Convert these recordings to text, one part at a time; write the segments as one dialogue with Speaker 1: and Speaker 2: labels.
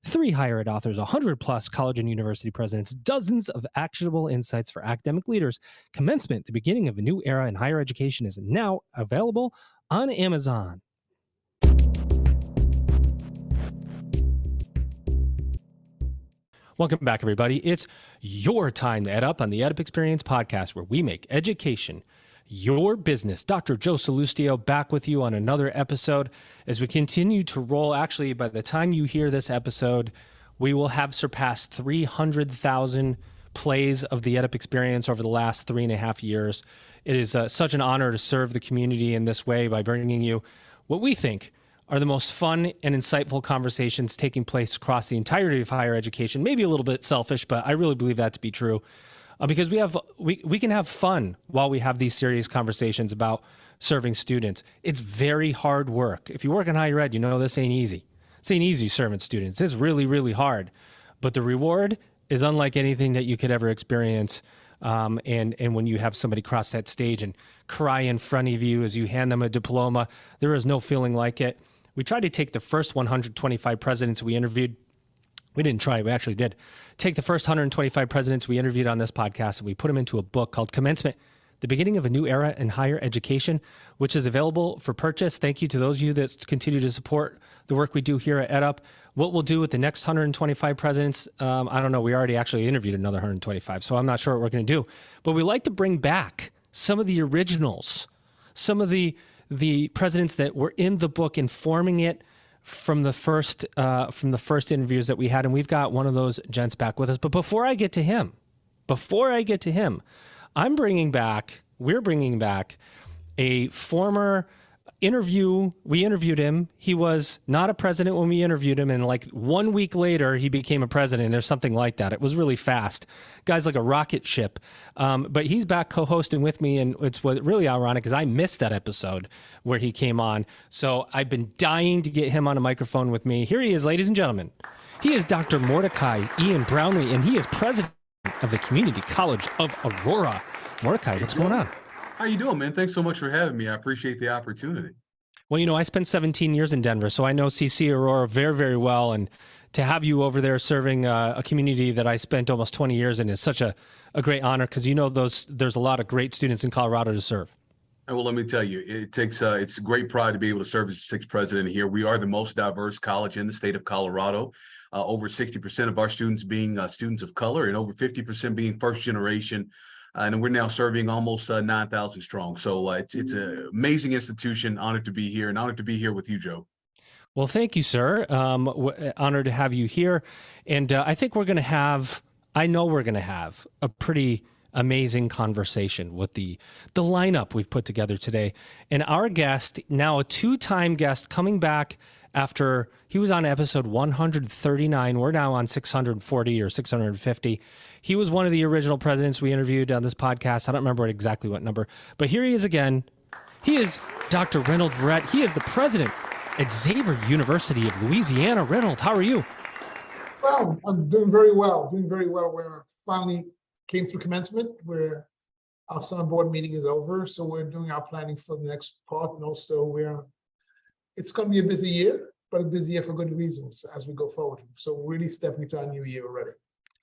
Speaker 1: 3 higher ed authors, 100 plus college and university presidents, dozens of actionable insights for academic leaders. Commencement, the beginning of a new era in higher education, is now available on Amazon. Welcome back, everybody. It's your time to EdUp on the EdUp Experience podcast, where we make education your business. Dr. Joe Salustio back with you on another episode as we continue to roll. Actually, by the time you hear this episode, we will have surpassed 300,000 plays of the EdUp Experience over the last 3.5 years. It is such an honor to serve the community in this way by bringing you what we think are the most fun and insightful conversations taking place across the entirety of higher education. Maybe a little bit selfish, but I really believe that to be true. Because we can have fun while we have these serious conversations about serving students. It's very hard work. If you work in higher ed, you know this ain't easy. This ain't easy serving students. It's really, really hard. But the reward is unlike anything that you could ever experience. And when you have somebody cross that stage and cry in front of you as you hand them a diploma, there is no feeling like it. We tried to take the first 125 presidents we interviewed. We didn't try, we actually did. Take the first 125 presidents we interviewed on this podcast and we put them into a book called Commencement, the beginning of a new era in higher education, which is available for purchase. Thank you to those of you that continue to support the work we do here at EdUp. What we'll do with the next 125 presidents, I don't know. We already actually interviewed another 125, so I'm not sure what we're going to do. But we like to bring back some of the originals, some of the presidents that were in the book, informing it from the first interviews that we had. And we've got one of those gents back with us. But before I get to him, we're bringing back a former interview. We interviewed him. He was not a president when we interviewed him. And like 1 week later, he became a president or something like that. It was really fast. Guy's like a rocket ship. But he's back co-hosting with me. And it's what really ironic is I missed that episode where he came on. So I've been dying to get him on a microphone with me. Here he is, ladies and gentlemen. He is Dr. Mordecai Ian Brownlee, and he is president of the Community College of Aurora. Mordecai, what's going on?
Speaker 2: How you doing, man? Thanks so much for having me. I appreciate the opportunity.
Speaker 1: Well, I spent 17 years in Denver, so I know CC Aurora very, very well. And to have you over there serving a community that I spent almost 20 years in is such a great honor because there's a lot of great students in Colorado to serve.
Speaker 2: Well, let me tell you, it's a great pride to be able to serve as the sixth president here. We are the most diverse college in the state of Colorado. Over 60% of our students being students of color and over 50% being first generation. And we're now serving almost 9,000 strong. So it's an amazing institution. Honored to be here and honored to be here with you, Joe.
Speaker 1: Well, thank you, sir. Honored to have you here. And I think we're going to have a pretty amazing conversation with the lineup we've put together today. And our guest, now a 2-time guest, coming back after he was on episode 139. We're now on 640 or 650. He was one of the original presidents we interviewed on this podcast. I don't remember exactly what number, but here he is again. He is Dr. Reynold Verret. He is the president at Xavier University of Louisiana. Reynold, how are you?
Speaker 3: Well, I'm doing very well. We're finally came through commencement where our summer board meeting is over. So we're doing our planning for the next part. And also it's going to be a busy year, but a busy year for good reasons as we go forward. So we're really stepping into our new year already.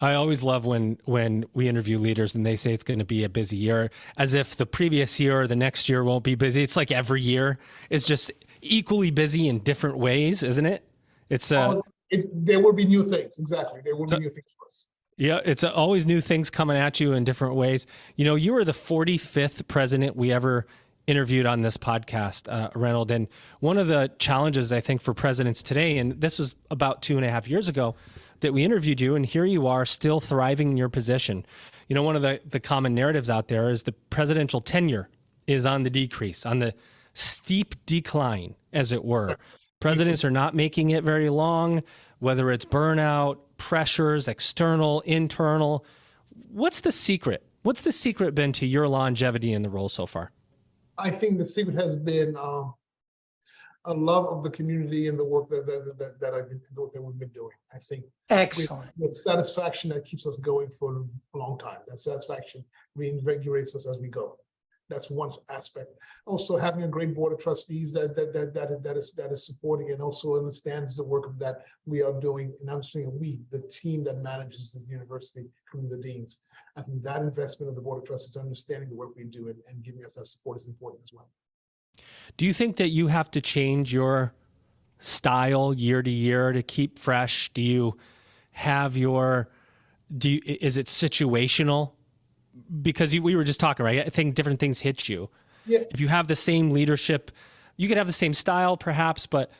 Speaker 1: I always love when we interview leaders and they say it's going to be a busy year, as if the previous year or the next year won't be busy. It's like every year is just equally busy in different ways, isn't it? It's
Speaker 3: there will be new things. Exactly. There will be new things for us.
Speaker 1: Yeah, it's always new things coming at you in different ways. You were the 45th president we ever interviewed on this podcast, Reynold. And one of the challenges, I think, for presidents today, and this was about 2.5 years ago that we interviewed you, and here you are still thriving in your position. One of the common narratives out there is the presidential tenure is on the decrease, on the steep decline, as it were. Presidents are not making it very long, whether it's burnout, pressures, external, internal. What's the secret? What's the secret been to your longevity in the role so far?
Speaker 3: I think the secret has been a love of the community and the work that we've been doing. I think
Speaker 4: excellent
Speaker 3: with satisfaction that keeps us going for a long time. That satisfaction reinvigorates us as we go. That's one aspect. Also, having a great board of trustees that is supporting and also understands the work that we are doing. And I'm saying we, the team that manages the university, including the deans. I think that investment of the board of trustees, understanding the work we do and giving us that support is important as well.
Speaker 1: Do you think that you have to change your style year to year to keep fresh? Do you have is it situational? Because we were just talking, right? I think different things hit you.
Speaker 3: Yeah.
Speaker 1: If you have the same leadership, you could have the same style perhaps, but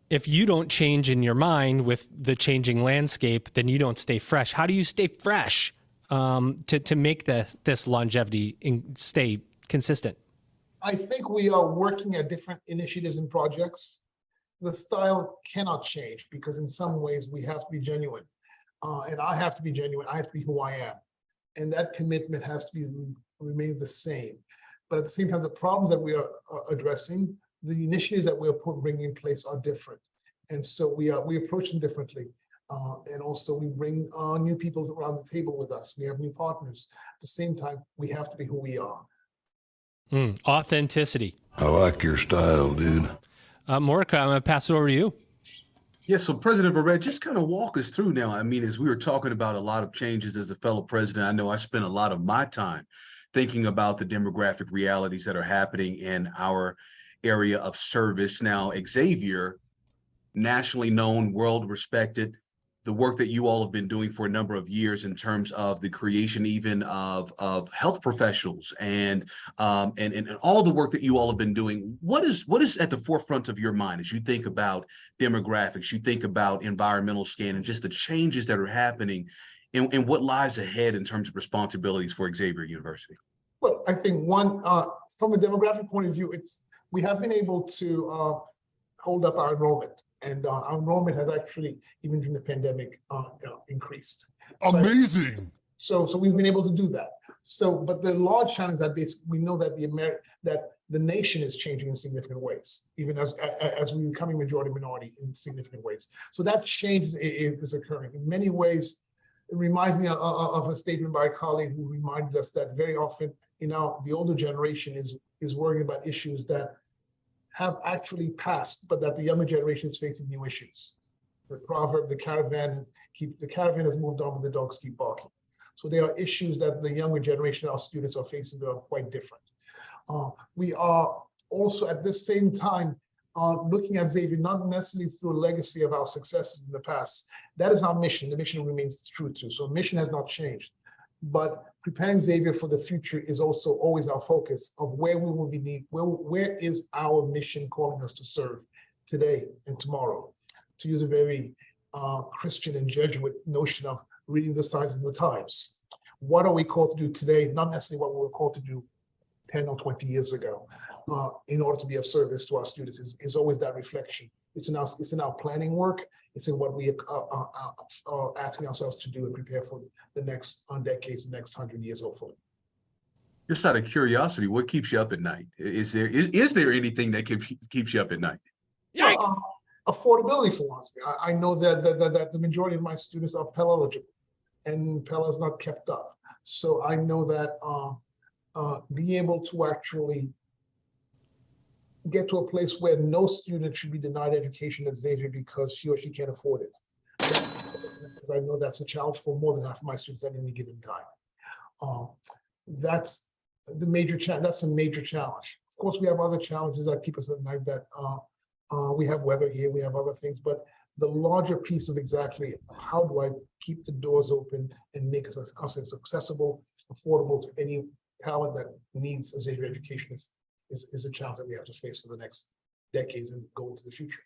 Speaker 1: if you don't change in your mind with the changing landscape, then you don't stay fresh. How do you stay fresh to make this longevity and stay consistent?
Speaker 3: I think we are working at different initiatives and projects. The style cannot change because in some ways we have to be genuine. And I have to be genuine. I have to be who I am. And that commitment has to remain the same. But at the same time, the problems that we are addressing, the initiatives that we are bringing in place are different. And so we approach them differently. And also we bring new people around the table with us. We have new partners. At the same time, we have to be who we are.
Speaker 1: Authenticity.
Speaker 4: I like your style, dude.
Speaker 1: Morica, I'm going to pass it over to you.
Speaker 2: Yeah, so President Verret, just kind of walk us through now. I mean, as we were talking about a lot of changes as a fellow president, I know I spent a lot of my time thinking about the demographic realities that are happening in our area of service. Now, Xavier, nationally known, world respected, the work that you all have been doing for a number of years in terms of the creation even of health professionals and all the work that you all have been doing. What is at the forefront of your mind as you think about demographics, you think about environmental scan and just the changes that are happening and what lies ahead in terms of responsibilities for Xavier University?
Speaker 3: Well, I think one, from a demographic point of view, we have been able to hold up our enrollment. And our enrollment has actually, even during the pandemic, increased.
Speaker 4: Amazing.
Speaker 3: So we've been able to do that. So, but the large challenge is that basically we know that the nation is changing in significant ways, even as we're becoming majority minority in significant ways. So that change is occurring in many ways. It reminds me of a statement by a colleague who reminded us that very often, the older generation is worrying about issues that have actually passed, but that the younger generation is facing new issues. The proverb, the caravan has moved on, but the dogs keep barking. So there are issues that the younger generation, our students, are facing that are quite different. We are also at the same time looking at Xavier, not necessarily through a legacy of our successes in the past. That is our mission. The mission remains true too. So mission has not changed. But preparing Xavier for the future is also always our focus of where we will be needed. Where is our mission calling us to serve today and tomorrow? To use a very Christian and Jesuit notion of reading the signs of the times. What are we called to do today? Not necessarily what we were called to do 10 or 20 years ago. In order to be of service to our students is always that reflection. It's in our planning work. It's in what we are asking ourselves to do and prepare for the next decades, the next 100 years, hopefully.
Speaker 2: Just out of curiosity, what keeps you up at night? Is there anything that keeps you up at night?
Speaker 3: Affordability, for one thing. I know that the majority of my students are Pell eligible, and Pell has not kept up. So I know that being able to actually get to a place where no student should be denied education at Xavier because he or she can't afford it. Because I know that's a challenge for more than half of my students at any given time. That's the major challenge. That's a major challenge. Of course, we have other challenges that keep us at night. That we have weather here, we have other things, but the larger piece of exactly how do I keep the doors open and make us accessible, affordable to any talent that needs a Xavier education is a challenge that we have to face for the next decades and go into the future.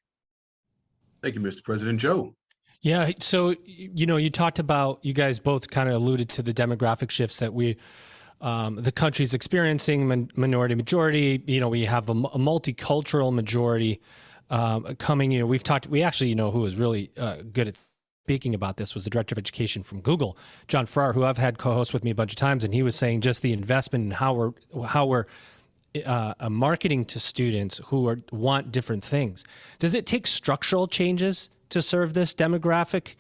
Speaker 2: Thank you, Mr. President. Joe.
Speaker 1: Yeah. So, you talked about, you guys both kind of alluded to the demographic shifts that the country's experiencing, minority majority. We have a multicultural majority coming. We actually, who was really good at speaking about this was the director of education from Google, John Farrar, who I've had co-host with me a bunch of times, and he was saying just the investment and how we're marketing to students who want different things. Does it take structural changes to serve this demographic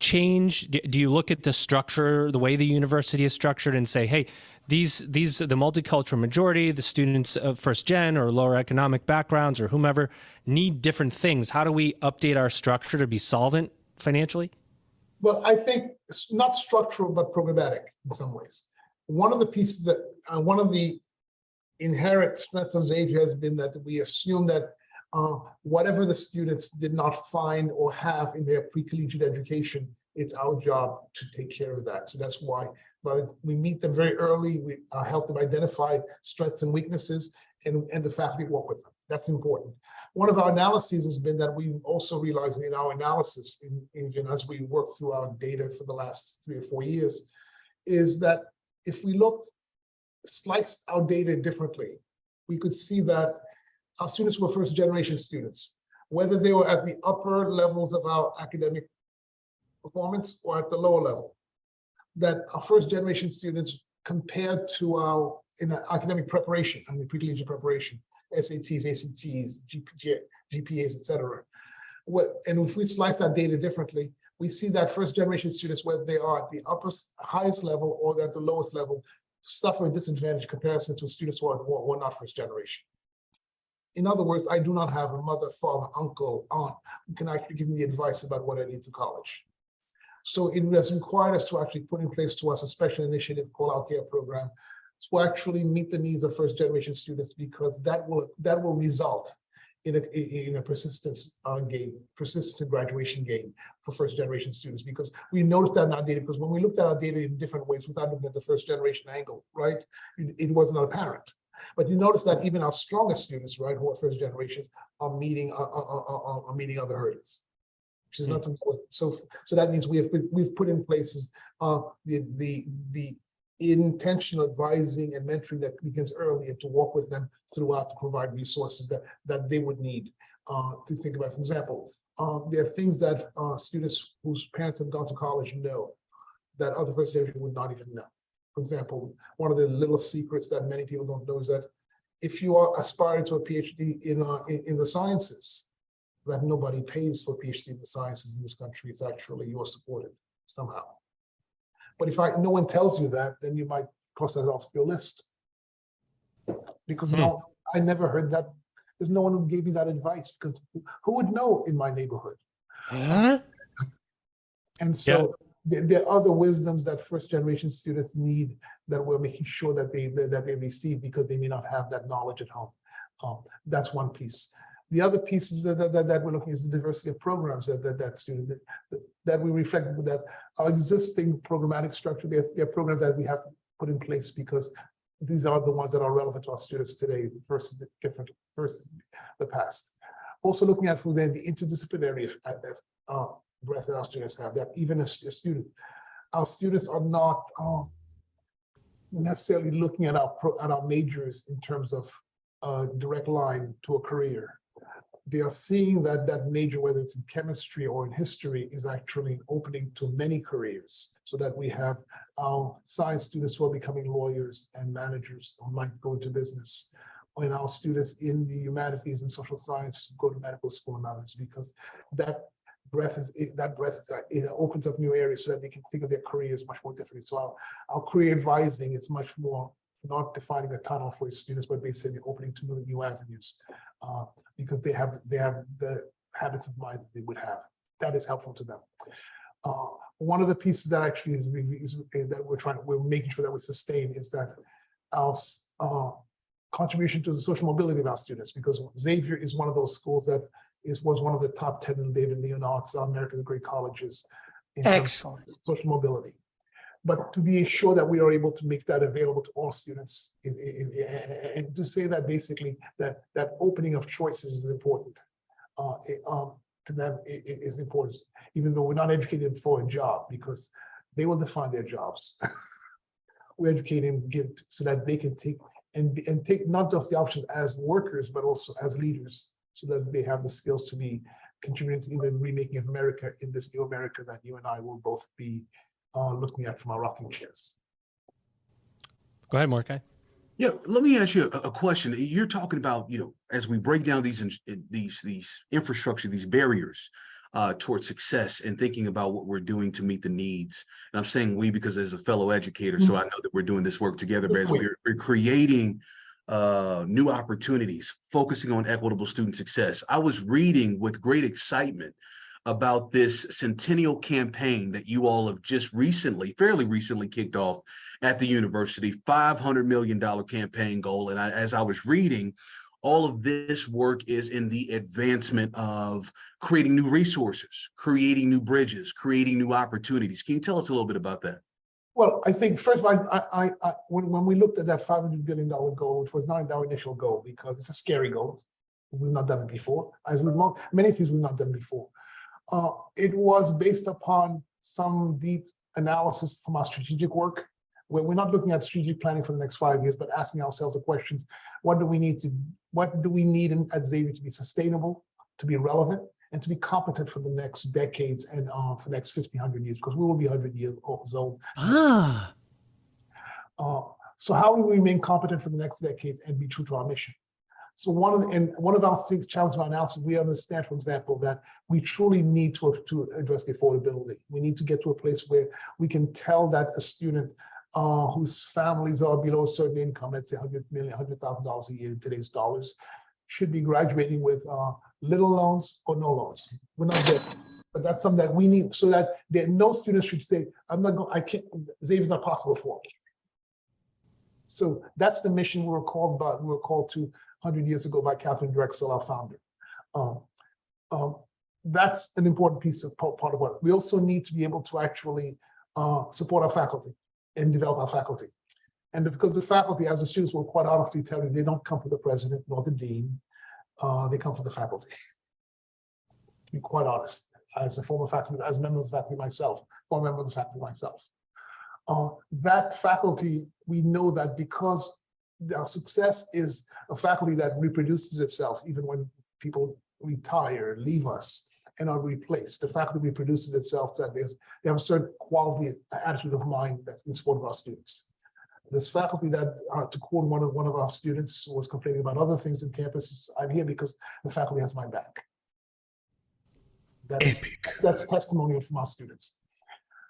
Speaker 1: change? Do you look at the structure, the way the university is structured, and say, hey, the multicultural majority, the students of first gen or lower economic backgrounds or whomever need different things. How do we update our structure to be solvent financially?
Speaker 3: Well, I think it's not structural, but programmatic in some ways. One of the pieces that, one of the inherent strengths of Xavier has been that we assume that whatever the students did not find or have in their pre-collegiate education, it's our job to take care of that. So that's why we meet them very early. We help them identify strengths and weaknesses, and the faculty work with them. That's important. One of our analyses has been that we also realized in our analysis, as we work through our data for the last 3 or 4 years, is that if we slice our data differently, we could see that our students were first generation students, whether they were at the upper levels of our academic performance or at the lower level, that our first generation students compared to in academic preparation, pre-collegiate preparation, SATs, ACTs, GPAs, et cetera. And if we slice that data differently, we see that first generation students, whether they are at the highest level or at the lowest level, suffer a disadvantage in comparison to students who are not first generation. In other words, I do not have a mother, father, uncle, aunt who can actually give me advice about what I need to college. So it has required us to actually put in place to us a special initiative called our CARE program to actually meet the needs of first generation students, because that will result in a persistence gain, persistence and graduation gain for first generation students, because we noticed that in our data, because when we looked at our data in different ways without looking at the first generation angle, right, it wasn't apparent. But you notice that even our strongest students, right, who are first generations, are meeting other hurdles, which is not something. So that means we've put in places the intentional advising and mentoring that begins early, and to walk with them throughout to provide resources that they would need to think about. For example, there are things that students whose parents have gone to college know that other first generation would not even know. For example, one of the little secrets that many people don't know is that if you are aspiring to a PhD in the sciences, that nobody pays for a PhD in the sciences in this country. It's actually you're supported somehow. But if no one tells you that, then you might cross that off your list. Because no, I never heard that. There's no one who gave me that advice, because who would know in my neighborhood? And so there are other wisdoms that first generation students need that we're making sure that they receive, because they may not have that knowledge at home. That's one piece. The other pieces that we're looking at is the diversity of programs that we reflect that our existing programmatic structure. There are programs that we have to put in place, because these are the ones that are relevant to our students today versus the past. Also looking at for the interdisciplinary breadth that our students have, that even our students are not necessarily looking at our majors in terms of a direct line to a career. They are seeing that major, whether it's in chemistry or in history, is actually opening to many careers, so that we have our science students who are becoming lawyers and managers who might go into business, and our students in the humanities and social science go to medical school and others, because that breadth it opens up new areas so that they can think of their careers much more differently. So our career advising is much more not defining a tunnel for your students, but basically opening to new avenues, because they have the habits of mind that they would have. That is helpful to them. One of the pieces that actually that we're making sure that we sustain is that our contribution to the social mobility of our students, because Xavier is one of those schools that was one of the top 10 in David Leonard's America's Great Colleges in terms of social mobility. But to be sure that we are able to make that available to all students, and to say that basically that opening of choices is important to them is important, even though we're not educating them for a job, because they will define their jobs. We're educating them so that they can take not just the options as workers, but also as leaders, so that they have the skills to be contributing to the remaking of America in this new America that you and I will both be looking at from our rocking chairs.
Speaker 1: Go ahead, Mordecai.
Speaker 2: Yeah, let me ask you a question. You're talking about, as we break down these infrastructure, these barriers, towards success and thinking about what we're doing to meet the needs. And I'm saying we because as a fellow educator, so I know that we're doing this work together, but as we're creating new opportunities, focusing on equitable student success. I was reading with great excitement about this centennial campaign that you all have just fairly recently kicked off at the university, $500 million campaign goal. And as I was reading, all of this work is in the advancement of creating new resources, creating new bridges, creating new opportunities. Can you tell us a little bit about that?
Speaker 3: Well, I think first of all, when we looked at that $500 billion goal, which was not our initial goal because it's a scary goal, we've not done it before, many things we've not done before. It was based upon some deep analysis from our strategic work, where we're not looking at strategic planning for the next 5 years, but asking ourselves the questions: what do we need at Xavier to be sustainable, to be relevant, and to be competent for the next decades and for the next 50, 100 years, because we will be 100 years old. So how do we remain competent for the next decades and be true to our mission? So one of our challenges of our analysis, we understand, for example, that we truly need to address the affordability. We need to get to a place where we can tell that a student whose families are below a certain income, let's say $100,000 a year in today's dollars, should be graduating with little loans or no loans. We're not there, but that's something that we need, so that no students should say, Xavier's not possible for me. So that's the mission we were called to 100 years ago by Catherine Drexel, our founder. That's an important piece of part of what we also need to be able to actually support our faculty and develop our faculty. And because the faculty, as the students will quite honestly tell you, they don't come from the president nor the dean, they come from the faculty. To be quite honest, as a former faculty, as a member of the faculty myself, that faculty, we know that because our success is a faculty that reproduces itself, even when people retire, leave us, and are replaced. The faculty reproduces itself, that they have a certain quality, attitude of mind that's in support of our students. This faculty that, to quote one of our students who was complaining about other things in campus, I'm here because the faculty has my back. That's testimonial from our students.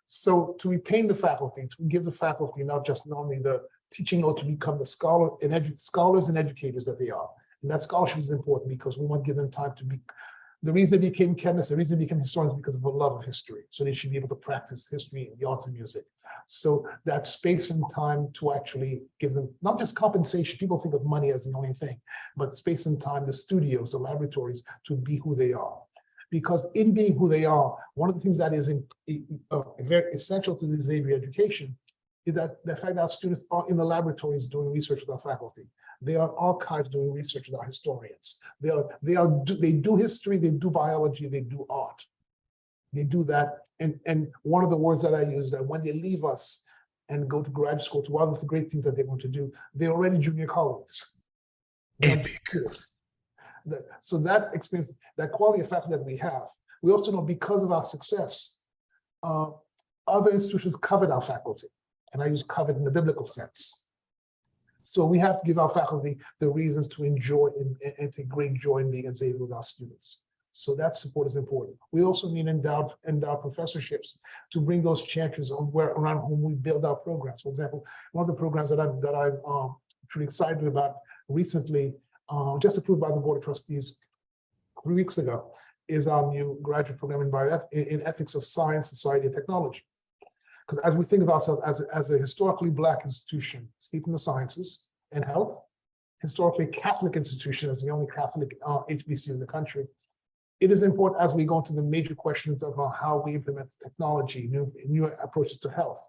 Speaker 3: So to retain the faculty, to give the faculty not only the teaching or to become the scholars and educators that they are. And that scholarship is important because we want to give them time to be, the reason they became chemists, the reason they became historians, because of a love of history. So they should be able to practice history, the arts and music. So that space and time to actually give them, not just compensation, people think of money as the only thing, but space and time, the studios, the laboratories, to be who they are. Because in being who they are, one of the things that is very essential to the Xavier education is that the fact that our students are in the laboratories doing research with our faculty. They are in archives doing research with our historians. They do history, they do biology, they do art. They do that. And one of the words that I use is that when they leave us and go to graduate school, to one of the great things that they want to do, they're already junior colleagues. So that experience, that quality of faculty that we have, we also know because of our success, other institutions covet our faculty. And I use covet in the biblical sense. So we have to give our faculty the reasons to enjoy and take great joy in being at Xavier with our students. So that support is important. We also need endowed professorships to bring those champions around whom we build our programs. For example, one of the programs that I'm truly excited about recently, just approved by the Board of Trustees 3 weeks ago, is our new graduate program in ethics of science, society, and technology. Because as we think of ourselves as a historically Black institution, steeped in the sciences and health, historically Catholic institution as the only Catholic HBCU in the country, it is important as we go into the major questions of how we implement technology, new approaches to health,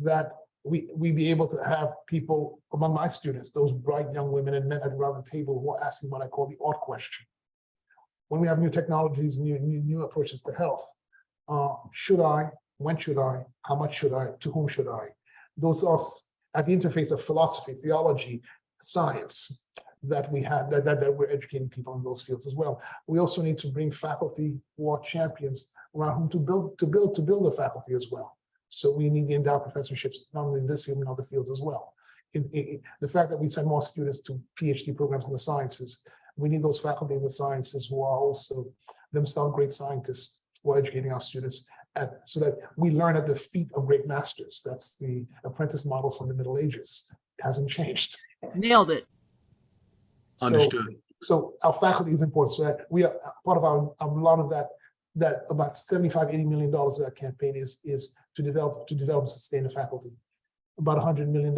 Speaker 3: that we be able to have people among my students, those bright young women and men around the table who are asking what I call the ought question. When we have new technologies, new approaches to health, should I? When should I? How much should I? To whom should I? Those are at the interface of philosophy, theology, science that we have, that we're educating people in those fields as well. We also need to bring faculty who are champions around whom to build a faculty as well. So we need the endowed professorships, not only in this field, but in other fields as well. The fact that we send more students to PhD programs in the sciences, we need those faculty in the sciences who are also themselves great scientists we're educating our students so that we learn at the feet of great masters. That's the apprentice model from the Middle Ages. It hasn't changed.
Speaker 5: Nailed it.
Speaker 2: Understood.
Speaker 3: So our faculty is important. So that we are part of a lot of that about $75–80 million of that campaign is to develop and sustain the faculty. About $100 million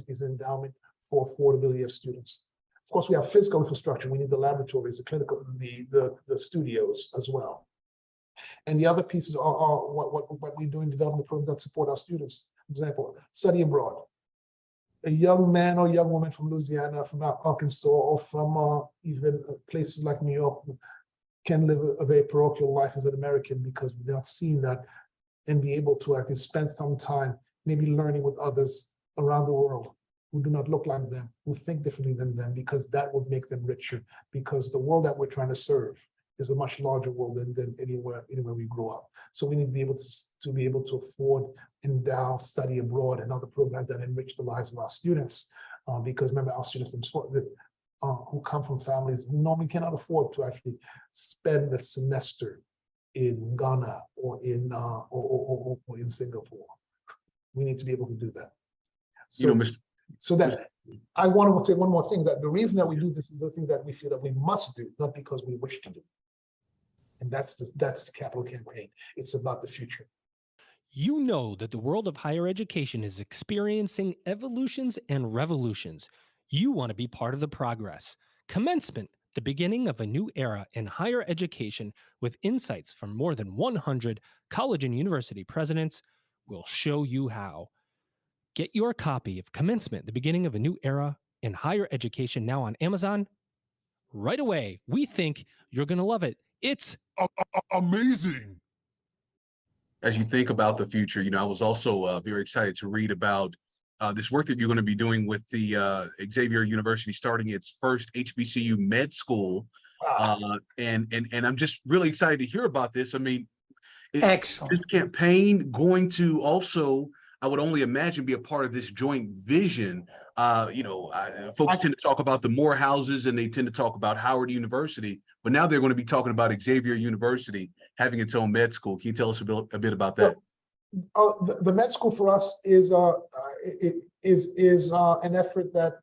Speaker 3: is endowment for affordability of students. Of course, we have physical infrastructure. We need the laboratories, the clinical, the studios as well. And the other pieces are what we do in developing the programs that support our students. For example, study abroad. A young man or young woman from Louisiana, from Arkansas, or from even places like New York can live a very parochial life as an American because they're not seeing that and be able to actually spend some time maybe learning with others around the world who do not look like them, who think differently than them, because that would make them richer, because the world that we're trying to serve is a much larger world than anywhere we grew up. So we need to be able to afford, endow, study abroad and other programs that enrich the lives of our students. Because remember, our students who come from families who normally cannot afford to actually spend the semester in Ghana or in Singapore. We need to be able to do that. So, I want to say one more thing, that the reason that we do this is the thing that we feel that we must do, not because we wish to do. And that's the capital campaign. It's about the future.
Speaker 1: You know that the world of higher education is experiencing evolutions and revolutions. You want to be part of the progress. Commencement, the beginning of a new era in higher education with insights from more than 100 college and university presidents, will show you how. Get your copy of Commencement, the beginning of a new era in higher education now on Amazon right away. We think you're going to love it. It's
Speaker 4: Amazing.
Speaker 2: As you think about the future, I was also very excited to read about this work that you're going to be doing with the Xavier University, starting its first HBCU med school.
Speaker 3: Wow.
Speaker 2: And I'm just really excited to hear about this. I mean,
Speaker 5: Excellent.
Speaker 2: this campaign going to also, I would only imagine, be a part of this joint vision. Folks tend to talk about the Morehouses and they tend to talk about Howard University, but now they're going to be talking about Xavier University having its own med school. Can you tell us a bit about that?
Speaker 3: The med school for us is an effort that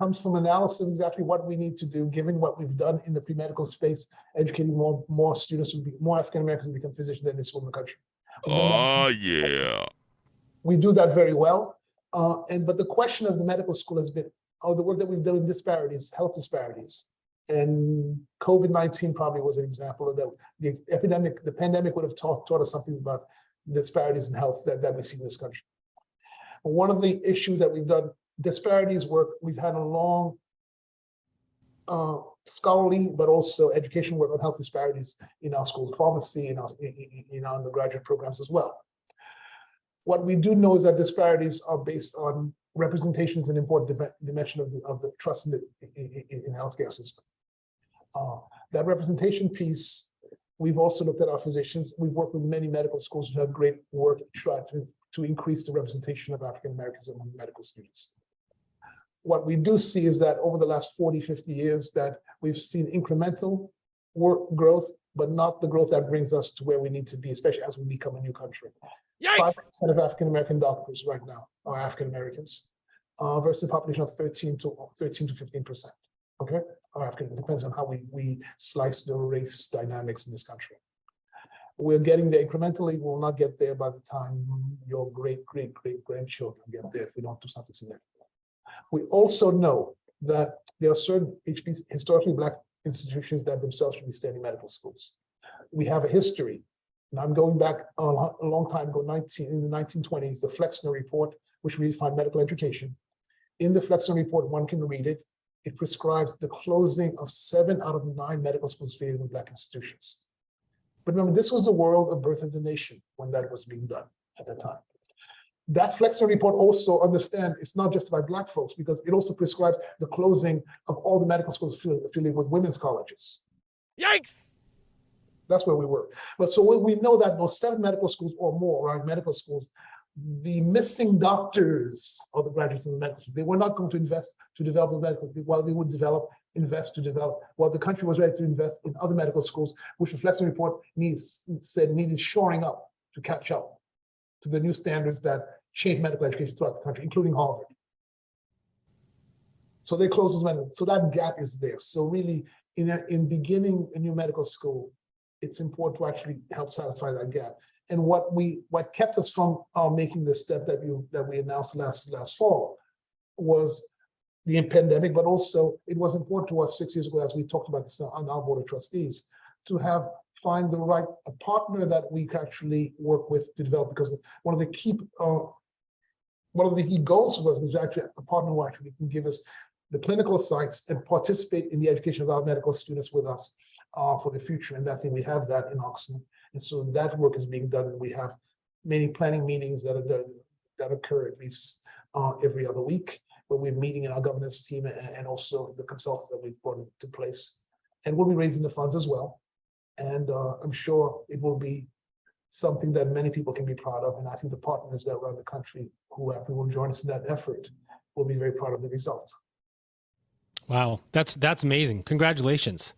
Speaker 3: comes from analysis of exactly what we need to do, given what we've done in the pre-medical space, educating more students, more African Americans to become physicians than any school in the country.
Speaker 4: Oh, yeah.
Speaker 3: We do that very well. But the question of the medical school has been, the work that we've done in disparities, health disparities. And COVID-19 probably was an example of that. The pandemic would have taught us something about disparities in health that we see in this country. One of the issues that we've done, disparities work, we've had a long scholarly, but also education work on health disparities in our schools of pharmacy, in our undergraduate programs as well. What we do know is that disparities are based on representation is an important dimension of the trust in the healthcare system. That representation piece, we've also looked at our physicians. We've worked with many medical schools who have great work trying to increase the representation of African Americans among medical students. What we do see is that over the last 40, 50 years that we've seen incremental work growth, but not the growth that brings us to where we need to be, especially as we become a new country. 5% of African American doctors right now are African Americans, versus a population of 13 to 15%. Okay, or African, it depends on how we slice the race dynamics in this country. We're getting there incrementally. We will not get there by the time your great grandchildren get there if we don't do something significant. We also know that there are certain historically Black institutions that themselves should be standing medical schools. We have a history. And I'm going back a long time ago, in the 1920s, the Flexner Report, which redefined medical education. In the Flexner Report, one can read it. It prescribes the closing of 7 out of 9 medical schools affiliated with Black institutions. But remember, this was the world of birth of the nation when that was being done at that time. That Flexner Report also understand it's not just about Black folks, because it also prescribes the closing of all the medical schools affiliated with women's colleges.
Speaker 1: Yikes!
Speaker 3: That's where we were. But so we know that those 7 medical schools or more, right, medical schools, the missing doctors or the graduates in the medical school, they were not going to invest to develop the medical, while they would develop invest to develop, while the country was ready to invest in other medical schools, which the Flexner report needed shoring up to catch up to the new standards that change medical education throughout the country, including Harvard. So they closed those medical. So that gap is there. So really, in beginning a new medical school, it's important to actually help satisfy that gap. And what kept us from making this step that we announced last fall was the pandemic, but also it was important to us 6 years ago, as we talked about this on our board of trustees, to find the right partner that we could actually work with to develop. Because one of the key goals was actually a partner who actually can give us the clinical sites and participate in the education of our medical students with us for the future. And I think we have that in Oxford. And so that work is being done, and we have many planning meetings that occur at least every other week, where we're meeting in our governance team and also the consultants that we've brought into place. And we'll be raising the funds as well. And I'm sure it will be something that many people can be proud of. And I think the partners that around the country who will join us in that effort will be very proud of the result.
Speaker 1: Wow, that's amazing. Congratulations.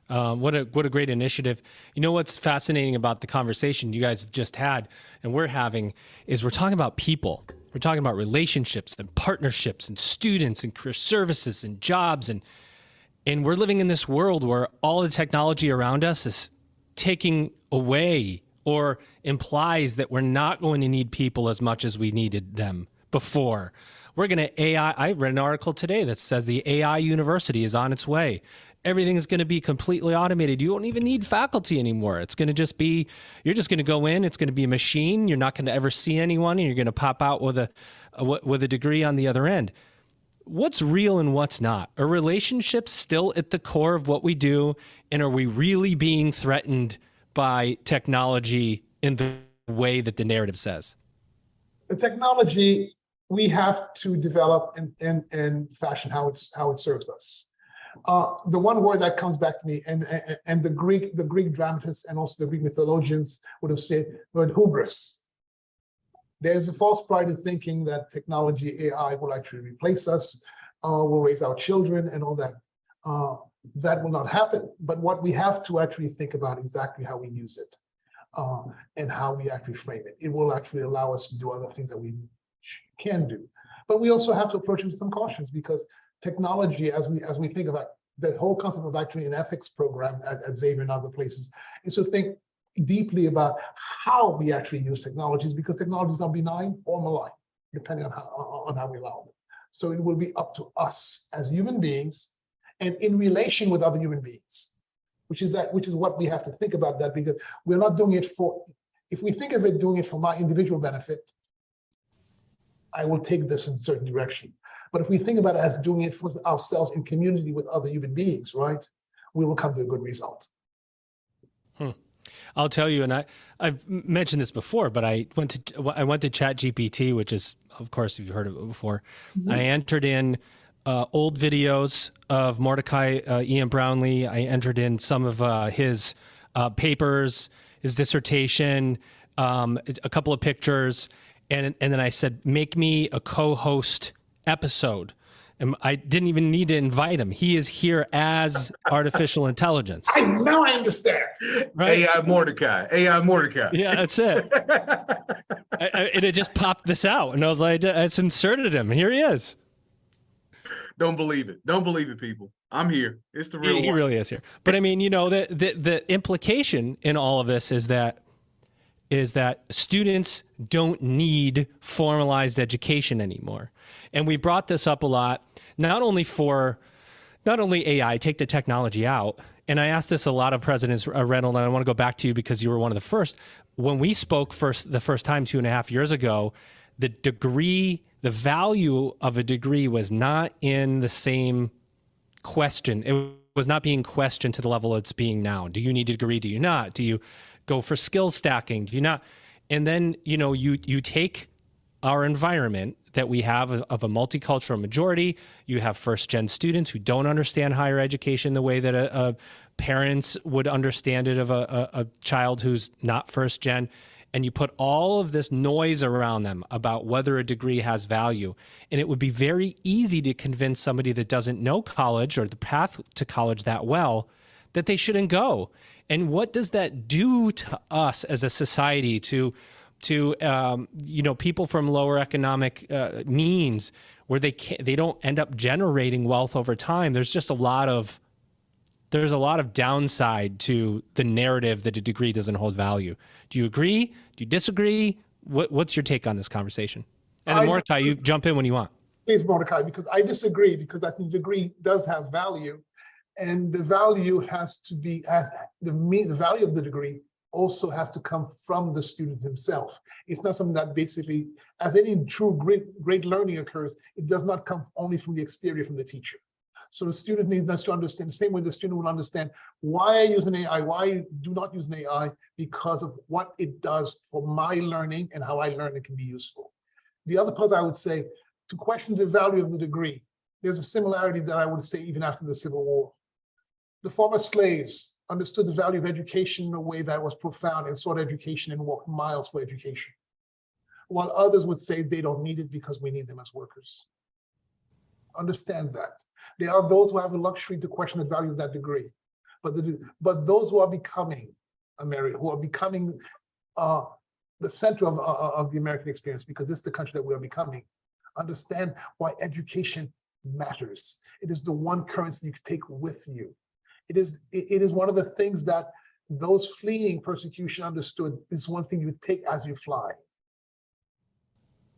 Speaker 1: What a great initiative. You know what's fascinating about the conversation you guys have just had and we're having is we're talking about people. We're talking about relationships and partnerships and students and career services and jobs. And we're living in this world where all the technology around us is taking away or implies that we're not going to need people as much as we needed them before. We're going to AI. I read an article today that says the AI university is on its way. Everything is going to be completely automated. You don't even need faculty anymore. It's going to just be, you're just going to go in. It's going to be a machine. You're not going to ever see anyone, and you're going to pop out with a degree on the other end. What's real and what's not? Are relationships still at the core of what we do? And are we really being threatened by technology in the way that the narrative says?
Speaker 3: The technology, we have to develop and fashion how it serves us. The one word that comes back to me, and the Greek dramatists and also the Greek mythologians would have said the word hubris. There's a false pride in thinking that technology, AI, will actually replace us, will raise our children and all that. That will not happen. But what we have to actually think about exactly how we use it and how we actually frame it. It will actually allow us to do other things that we can do. But we also have to approach it with some cautions, because technology, as we think about the whole concept of actually an ethics program at Xavier and other places, is to think deeply about how we actually use technologies, because technologies are benign or malign, depending on how we allow them. So it will be up to us as human beings and in relation with other human beings, which is what we have to think about that, because we're not doing it if we think of it doing it for my individual benefit, I will take this in a certain direction. But if we think about it as doing it for ourselves in community with other human beings, right, we will come to a good result.
Speaker 1: I'll tell you, and I've mentioned this before, but I went to ChatGPT, which is, of course, if you've heard of it before. Mm-hmm. I entered in old videos of Mordecai Ian Brownlee. I entered in some of his papers, his dissertation, a couple of pictures, and then I said, make me a co-host episode. And I didn't even need to invite him. He is here as artificial intelligence.
Speaker 3: Now I understand.
Speaker 2: Right? AI Mordecai.
Speaker 1: Yeah, that's it. It had just popped this out, and I was like, I just inserted him, and here he is.
Speaker 2: Don't believe it. Don't believe it, people. I'm here. It's the real one. He
Speaker 1: really is here. But I mean, the implication in all of this is that students don't need formalized education anymore. And we brought this up a lot, not only AI, take the technology out. And I asked this a lot of presidents, Reynold, and I want to go back to you because you were one of the first. When we spoke the first time 2.5 years ago, the value of a degree was not in the same question. It was not being questioned to the level it's being now. Do you need a degree? Do you not? Do you go for skill stacking? Do you not? And then, you take our environment that we have of a multicultural majority. You have first-gen students who don't understand higher education the way that parents would understand it of a child who's not first-gen. and you put all of this noise around them about whether a degree has value. And it would be very easy to convince somebody that doesn't know college or the path to college that well that they shouldn't go. And what does that do to us as a society, to people from lower economic means, where they don't end up generating wealth over time? There's just a lot of downside to the narrative that a degree doesn't hold value. Do you agree? Do you disagree? What's your take on this conversation? And then Mordecai, you jump in when you want.
Speaker 3: Please, Mordecai, because I disagree, because I think the degree does have value, and the value has to be the value of the degree also has to come from the student himself. It's not something that basically, as any true great learning occurs, it does not come only from the exterior, from the teacher. So the student needs to understand, the same way the student will understand why I use an AI, why I do not use an AI, because of what it does for my learning and how I learn it can be useful. The other part, I would say, to question the value of the degree, there's a similarity that I would say even after the Civil War. The former slaves understood the value of education in a way that was profound and sought education and walked miles for education, while others would say they don't need it because we need them as workers. Understand that. There are those who have the luxury to question the value of that degree, but those who are becoming American, who are becoming the center of the American experience, because this is the country that we are becoming, understand why education matters. It is the one currency you can take with you. It is one of the things that those fleeing persecution understood. Is one thing you take as you fly.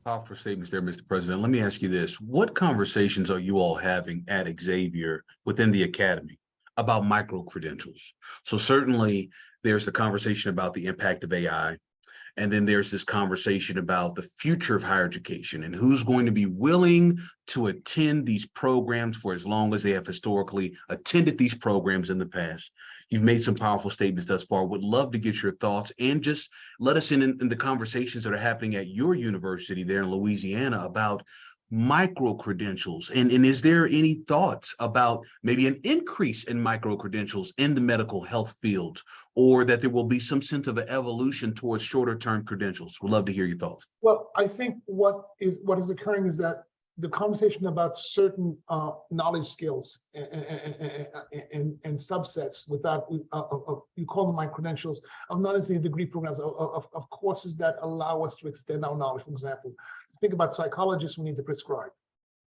Speaker 2: Powerful statements there, Mr. President. Let me ask you this. What conversations are you all having at Xavier within the academy about micro-credentials? So certainly there's the conversation about the impact of AI. And then there's this conversation about the future of higher education and who's going to be willing to attend these programs for as long as they have historically attended these programs in the past. You've made some powerful statements thus far. Would love to get your thoughts and just let us in the conversations that are happening at your university there in Louisiana about micro-credentials. And is there any thoughts about maybe an increase in micro-credentials in the medical health field, or that there will be some sense of an evolution towards shorter-term credentials? We'd love to hear your thoughts.
Speaker 3: Well, I think what is occurring is that the conversation about certain knowledge skills and subsets without, you call them micro-credentials, of not necessarily degree programs, of courses that allow us to extend our knowledge. For example, think about psychologists who need to prescribe.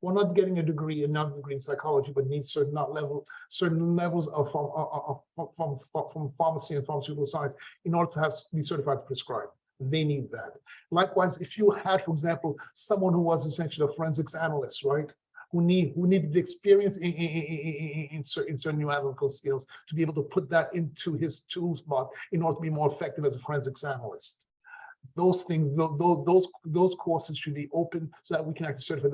Speaker 3: We're not getting a degree, another degree in psychology, but need certain levels of from pharmacy and pharmaceutical science in order to be certified to prescribe. They need that. Likewise, if you had, for example, someone who was essentially a forensics analyst, right, who needed the experience in certain new analytical skills to be able to put that into his toolbox in order to be more effective as a forensics analyst. Those things, those courses should be open so that we can actually certify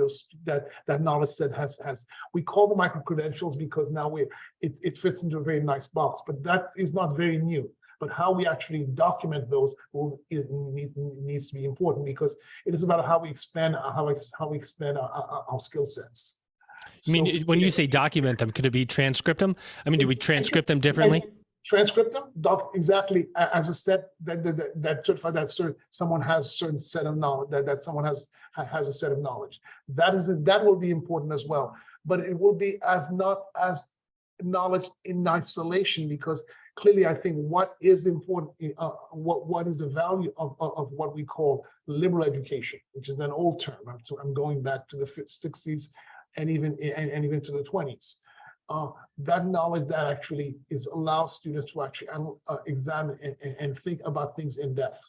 Speaker 3: that knowledge that has. We call them micro credentials because now it fits into a very nice box, but that is not very new. But how we actually document those needs to be important, because it is about how we expand our skill sets.
Speaker 1: I mean, when you say document them, could it be transcript them? I mean, do we transcript them differently?
Speaker 3: Transcript them, exactly as a set that certify that someone has a certain set of knowledge, that someone has a set of knowledge. That will be important as well. But it will be not as knowledge in isolation, because clearly I think what is important, what is the value of what we call liberal education, which is an old term. So I'm going back to the 60s and even to the 20s. That knowledge that actually allows students to actually examine and think about things in depth,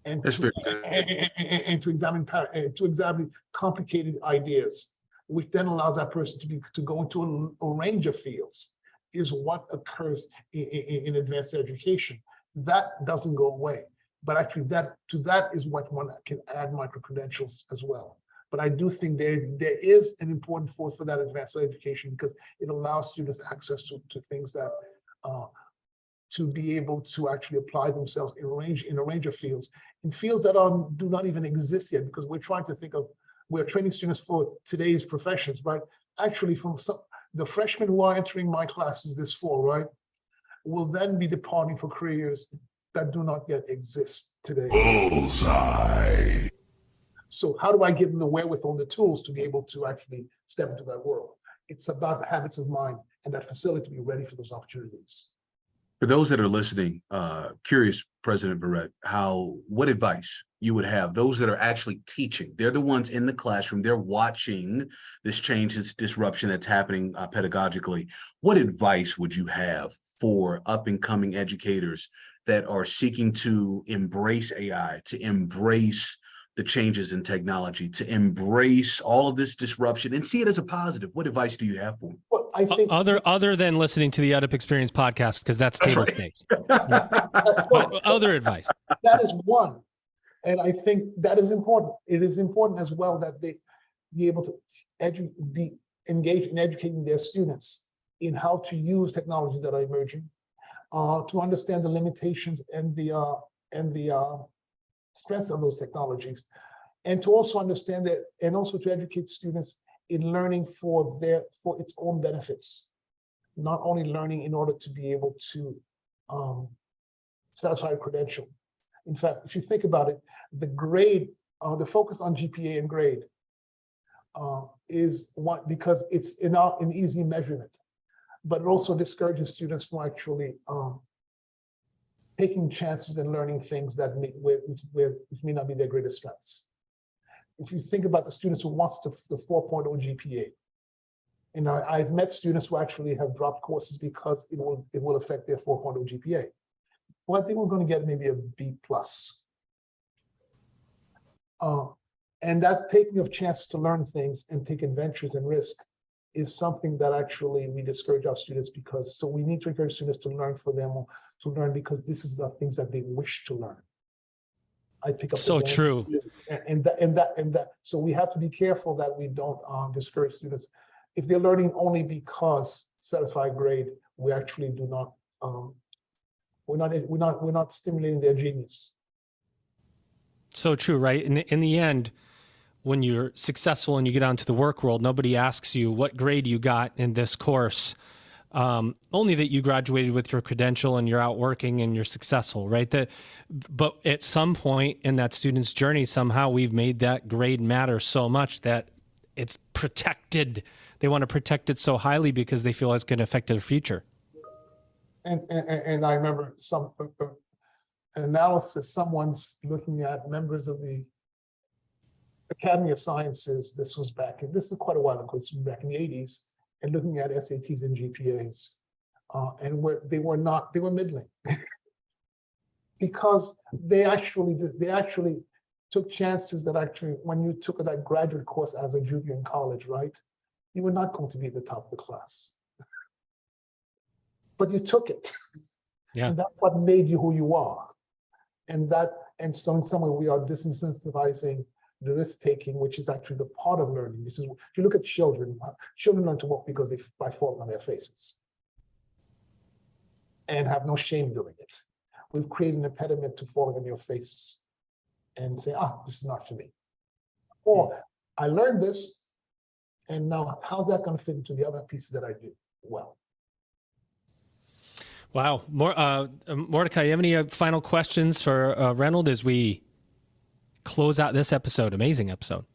Speaker 3: and to examine complicated ideas, which then allows that person to go into a range of fields, is what occurs in advanced education. That doesn't go away, but actually that is what one can add micro-credentials as well. But I do think there is an important force for that advanced education, because it allows students access to things that to be able to actually apply themselves in a range of fields, in fields that do not even exist yet, because we're training students for today's professions, but actually the freshmen who are entering my classes this fall, right, will then be departing for careers that do not yet exist today.
Speaker 4: Bullseye.
Speaker 3: So how do I give them the wherewithal and the tools to be able to actually step into that world? It's about the habits of mind and that facility to be ready for those opportunities.
Speaker 2: For those that are listening, curious, President Verret, what advice you would have those that are actually teaching? They're the ones in the classroom. They're watching this change, this disruption that's happening pedagogically. What advice would you have for up and coming educators that are seeking to embrace AI, to embrace the changes in technology, to embrace all of this disruption and see it as a positive? What advice do you have for them?
Speaker 3: Well, I think
Speaker 1: Other than listening to the EdUp Experience podcast, because that's table stakes. But other advice.
Speaker 3: that is one. And I think that is important. It is important as well that they be able to be engaged in educating their students in how to use technologies that are emerging, to understand the limitations and the strength of those technologies, and to also understand that, and also to educate students in learning for its own benefits, not only learning in order to be able to satisfy a credential. In fact, if you think about it, the grade, the focus on GPA and grade is one, because it's an easy measurement, but it also discourages students from actually taking chances and learning things that which may not be their greatest strengths. If you think about the students who wants the 4.0 GPA, and I've met students who actually have dropped courses because it will affect their 4.0 GPA. Well, I think we're going to get maybe a B+. And that taking of chances to learn things and take adventures and risk is something that actually we discourage our students so we need to encourage students to learn because this is the things that they wish to learn. I pick up
Speaker 1: so true.
Speaker 3: And that. So we have to be careful that we don't discourage students. If they're learning only because satisfy grade, we actually do not. We're not stimulating their genius.
Speaker 1: So true, right? In the end, when you're successful and you get onto the work world, nobody asks you what grade you got in this course. Only that you graduated with your credential and you're out working and you're successful, right? But at some point in that student's journey, somehow we've made that grade matter so much that it's protected. They want to protect it so highly because they feel it's going to affect their future.
Speaker 3: And I remember an analysis, someone's looking at members of the Academy of Sciences. This is quite a while ago, this was back in the 80s, and looking at SATs and GPAs. And they were middling. Because they actually took chances that actually, when you took that graduate course as a junior in college, right? You were not going to be at the top of the class. But you took it.
Speaker 1: Yeah. And
Speaker 3: that's what made you who you are. And so in some way we are disincentivizing the risk-taking, which is actually the part of learning. This is, if you look at children learn to walk because they fall on their faces and have no shame doing it. We've created an impediment to falling on your face and say, this is not for me. Or I learned this, and now how's that going to fit into the other pieces that I do well?
Speaker 1: Wow. Mordecai, you have any final questions for Reynold as we close out this episode? Amazing episode.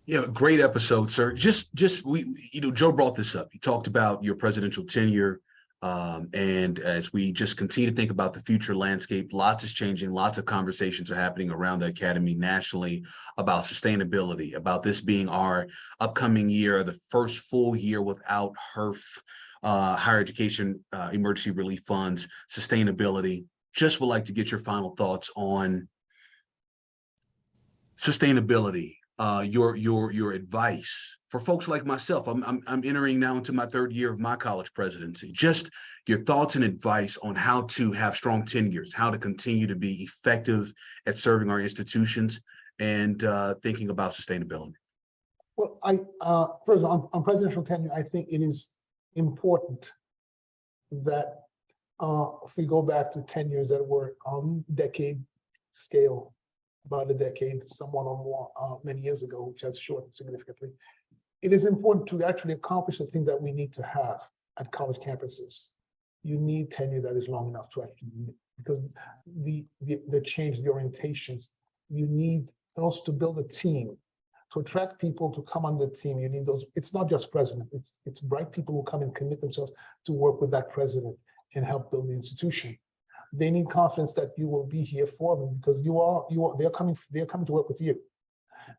Speaker 2: Yeah, great episode, sir. Joe brought this up. He talked about your presidential tenure. And as we just continue to think about the future landscape, lots is changing, lots of conversations are happening around the academy nationally about sustainability, about this being our upcoming year, the first full year without HERF, higher education emergency relief funds, sustainability. Just would like to get your final thoughts on sustainability, your advice for folks like myself. I'm entering now into my third year of my college presidency. Just your thoughts and advice on how to have strong tenures, how to continue to be effective at serving our institutions and thinking about sustainability.
Speaker 3: Well, first of all, on presidential tenure, I think it is important that if we go back to tenures that were on decade scale, about a decade, somewhat or more, many years ago, which has shortened significantly, it is important to actually accomplish the thing that we need to have at college campuses. You need tenure that is long enough to actually because the change, the orientations, you need also to build a team. To attract people to come on the team, you need those. It's not just president. It's bright people who come and commit themselves to work with that president and help build the institution. They need confidence that you will be here for them because they're coming to work with you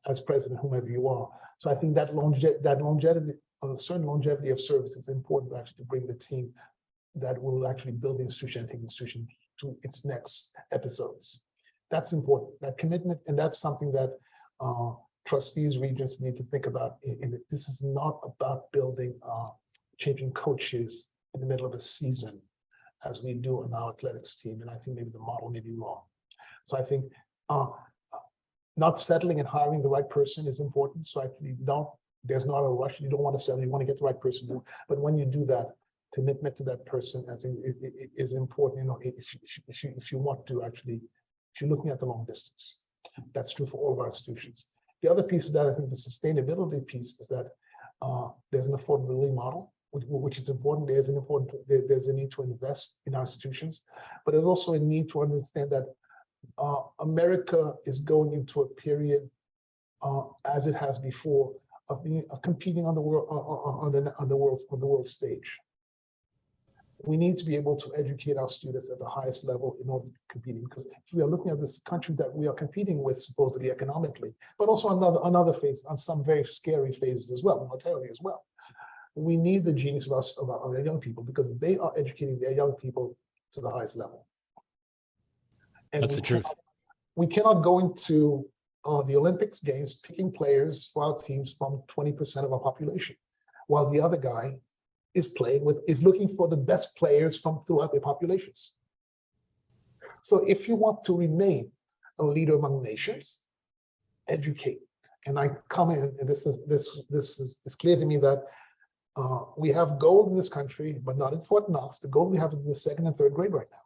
Speaker 3: as president, whomever you are. So I think that longevity, a certain longevity of service is important actually to bring the team that will actually build the institution and take the institution to its next episodes. That's important, that commitment, and that's something that trustees, regents need to think about. This is not about building, changing coaches in the middle of a season, as we do in our athletics team. And I think maybe the model may be wrong. So I think not settling and hiring the right person is important. So actually there's not a rush. You don't want to settle, you want to get the right person. But when you do that, commitment to that person, I think it is important. You know, if you want to actually, if you're looking at the long distance, that's true for all of our institutions. The other piece of that, I think the sustainability piece is that there's an affordability model, which is important. There's a need to invest in our institutions, but there's also a need to understand that America is going into a period, as it has before, of competing on the world stage. We need to be able to educate our students at the highest level in order to compete. Because if we are looking at this country that we are competing with, supposedly economically, but also another phase, on some very scary phases as well, militarily as well. We need the genius of our young people because they are educating their young people to the highest level. And
Speaker 1: that's the truth.
Speaker 3: We cannot go into the Olympics games picking players for our teams from 20% of our population, while the other guy is looking for the best players from throughout their populations. So if you want to remain a leader among nations, educate. And I come in, and this is clear to me that we have gold in this country, but not in Fort Knox. The gold we have is in the 2nd and 3rd grade right now.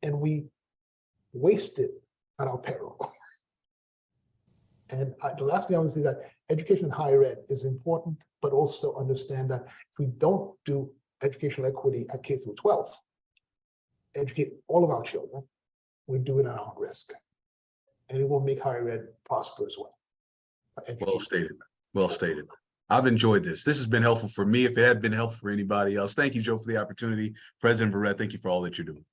Speaker 3: And we waste it at our peril. And the last thing I want to say that education in higher ed is important, but also understand that if we don't do educational equity at K through 12, educate all of our children, we're doing it at our own risk. And it will make higher ed prosper as well.
Speaker 2: Well stated. Well stated. I've enjoyed this. This has been helpful for me. If it had been helpful for anybody else, thank you, Joe, for the opportunity. President Verret, thank you for all that you're doing.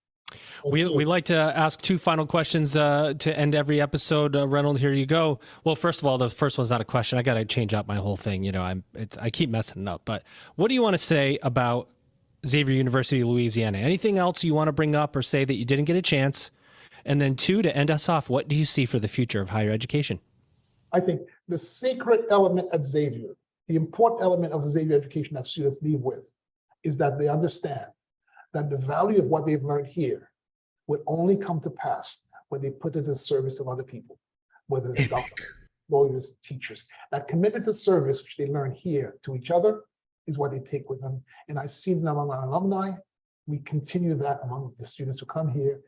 Speaker 1: We like to ask 2 final questions to end every episode. Reynold, here you go. Well, first of all, the first one's not a question. I got to change up my whole thing. You know, I keep messing it up. But what do you want to say about Xavier University of Louisiana? Anything else you want to bring up or say that you didn't get a chance? And then 2, to end us off, what do you see for the future of higher education?
Speaker 3: I think the secret element at Xavier, the important element of Xavier education that students leave with, is that they understand that the value of what they've learned here would only come to pass when they put it in the service of other people, whether it's doctors, lawyers, teachers. That commitment to service, which they learn here to each other, is what they take with them. And I've seen it among our alumni. We continue that among the students who come here.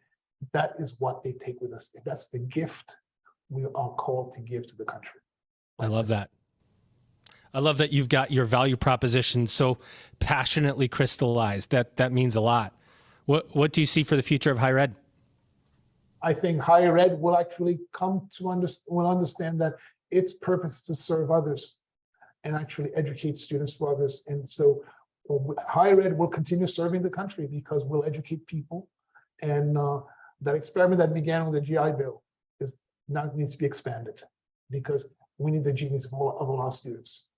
Speaker 3: That is what they take with us. And that's the gift we are called to give to the country.
Speaker 1: I love that. I love that you've got your value proposition so passionately crystallized. That means a lot. What do you see for the future of higher ed?
Speaker 3: I think higher ed will actually come to understand that its purpose is to serve others and actually educate students for others. And so higher ed will continue serving the country because we'll educate people. And that experiment that began with the GI Bill now needs to be expanded because we need the genius of all our students.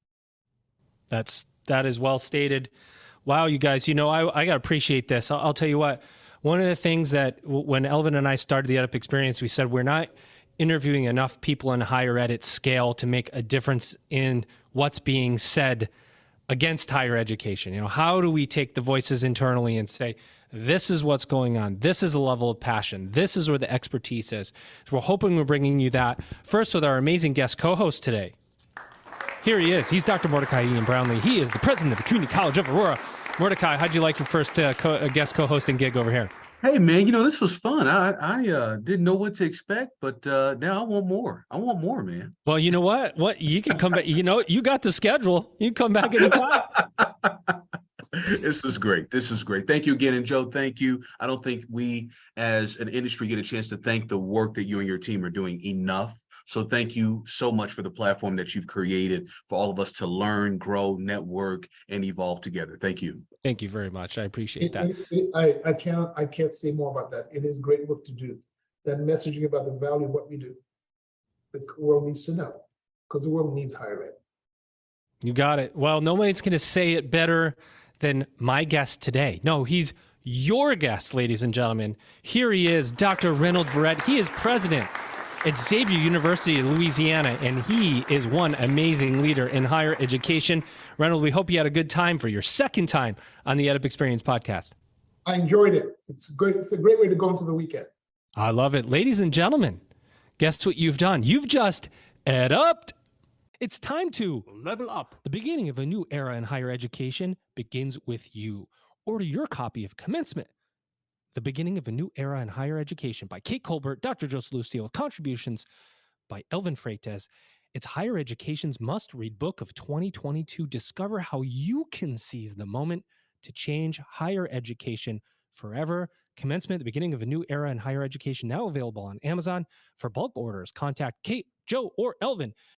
Speaker 1: That is well stated. Wow, you guys, you know, I got to appreciate this. I'll tell you what, one of the things that when Elvin and I started the EdUp experience, we said we're not interviewing enough people in higher ed at scale to make a difference in what's being said against higher education. You know, how do we take the voices internally and say, this is what's going on. This is a level of passion. This is where the expertise is. So we're hoping we're bringing you that first with our amazing guest co-host today. Here he is. He's Dr. Mordecai Ian Brownlee. He is the president of the Community College of Aurora. Mordecai, how'd you like your first guest co-hosting gig over here?
Speaker 2: Hey, man, you know, this was fun. I didn't know what to expect, but now I want more. I want more, man.
Speaker 1: Well, you know what? You can come back. You know, you got the schedule. You can come back anytime.
Speaker 2: This is great. This is great. Thank you again. And Joe, thank you. I don't think we as an industry get a chance to thank the work that you and your team are doing enough. So thank you so much for the platform that you've created for all of us to learn, grow, network, and evolve together. Thank you.
Speaker 1: Thank you very much. I appreciate that.
Speaker 3: I can't say more about that. It is great work to do. That messaging about the value of what we do, the world needs to know, because the world needs higher ed.
Speaker 1: You got it. Well, nobody's going to say it better than my guest today. No, he's your guest, ladies and gentlemen. Here he is, Dr. Reynold Verret. He is president at Xavier University of Louisiana, and he is one amazing leader in higher education. Reynold, we hope you had a good time for your second time on the EdUp Experience podcast.
Speaker 3: I enjoyed it. It's great. It's a great way to go into the weekend.
Speaker 1: I love it. Ladies and gentlemen, guess what you've done? You've just EdUp'd. It's time to level up. The beginning of a new era in higher education begins with you. Order your copy of Commencement, The Beginning of a New Era in Higher Education by Kate Colbert, Dr. Joe Salustio, with contributions by Elvin Freitas. It's higher education's must-read book of 2022. Discover how you can seize the moment to change higher education forever. Commencement, The Beginning of a New Era in Higher Education, now available on Amazon. For bulk orders, contact Kate, Joe, or Elvin.